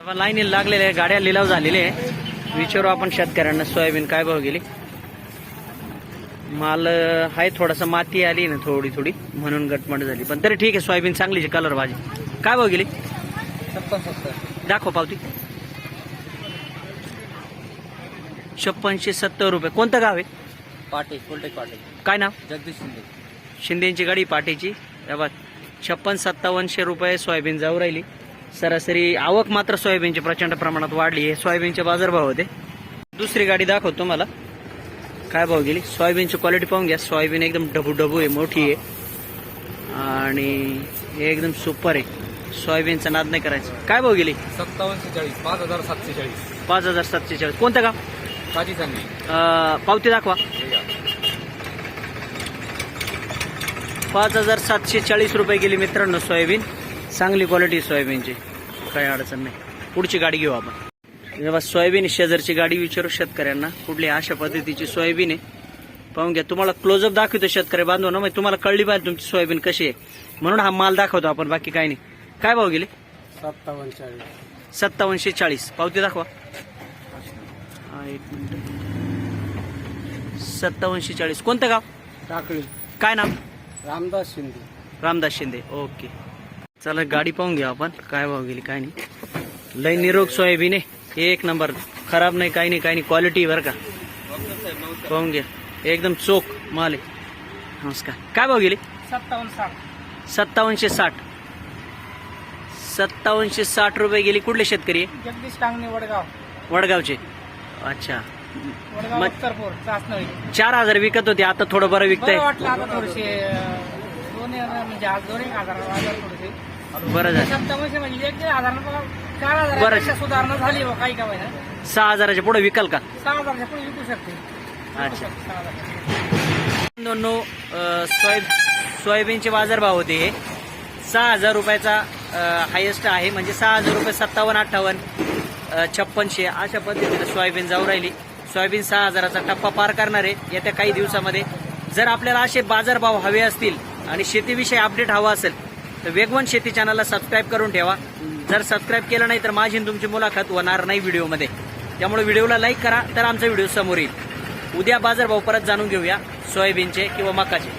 लाईनीला लागलेल्या आहे, गाड्या लिलाव झालेले आहे. विचारू आपण शेतकऱ्यांना सोयाबीन काय भाव गेली. माल आहे थोडासा माती आली ना थोडी थोडी म्हणून गटमट झाली, पण तरी ठीक आहे. सोयाबीन चांगली कलर भाजी. काय भाव गेली? 70 दाखव पावती. 5670 रुपये. कोणतं गाव आहे? पाटे फुलटेक पाटे. काय नाव? जगदीश शिंदे. शिंदेची गाडी पाटीची. 56-5700 रुपये सोयाबीन जाऊ राहिली. सरासरी आवक मात्र सोयाबीनची प्रचंड प्रमाणात वाढली आहे. सोयाबीनचे बाजारभाव होते. दुसरी गाडी दाखवतो तुम्हाला काय भाव गेली. सोयाबीनची क्वालिटी पाहून घ्या. सोयाबीन एकदम डबू डबू आहे, मोठी आहे आणि एकदम सुपर आहे. सोयाबीनचा नाद नाही करायचा. काय भाव गेली? 5740. 5740. 5740. कोणतं गाव? काजी चांगली. पावती दाखवा. 5740 रुपये गेली मित्रांनो सोयाबीन. चांगली क्वालिटी सोयाबीनची, काही अडचण नाही. पुढची गाडी घेऊ आपण. जेव्हा सोयाबीन शेजारची गाडी विचारू शेतकऱ्यांना कुठली अशा पद्धतीची सोयाबीन आहे पाहून घ्या. तुम्हाला क्लोजअप दाखवतो शेतकरी बांधव ना, मग तुम्हाला कळली पाहिजे तुमची सोयाबीन कशी आहे म्हणून हा माल दाखवतो आपण, बाकी काही नाही. काय भाव गेले? 5740. पावती दाखवा. 5740. कोणतं गाव? टाकळी. काय नाव? रामदास शिंदे. रामदास शिंदे. ओके, चला गाडी पाहून घ्या आपण काय भाव गेली काय नाही. लय निरोग सोयाबीन आहे, एक नंबर, खराब नाही काही नाही, काही नाही. क्वालिटी बरं का, पाहून घ्या. एकदम चोख माल आहे. नमस्कार. काय भाव गेली? 5760. 5760 रुपये गेली. कुठले शेतकरी? जगदीश टांगणे वडगाव. वडगावचे. अच्छा. वडगाव उत्तरपूर चासनळी. 4000 विकत होते, आता थोडं बरं विकताय. वाटलं आता थोडेसे म्हणजे आज 2-1000 थोडेसे बरं झालं. 5700 म्हणजे 1-1000 बरं. 4000 सुधारणा झाली हो, काही काय 6000च्या पुढे विकाल का? 6000च्या पुढे विकू शकते. अच्छा. दोन सोयाबीनचे बाजारभाव होते. 6000 रुपयाचा हायेस्ट आहे, म्हणजे 6000 रुपये. 57-58 5600 अशा पद्धतीने सोयाबीन जाऊ राहिली. सोयाबीन 6000चा टप्पा पार करणार आहे येत्या काही दिवसामध्ये. जर आपल्याला असे बाजारभाव हवे असतील आणि शेतीविषयी अपडेट हवा असेल तर वेगवान शेती चॅनलला सबस्क्राईब करून ठेवा. जर सबस्क्राईब केलं नाही तर माझी तुमची मुलाखत होणार नाही व्हिडिओमध्ये. त्यामुळे व्हिडिओला लाईक करा तर आमचा व्हिडिओ समोर येईल. उद्या बाजारभाव परत जाणून घेऊया सोयाबीनचे किंवा मकाचे.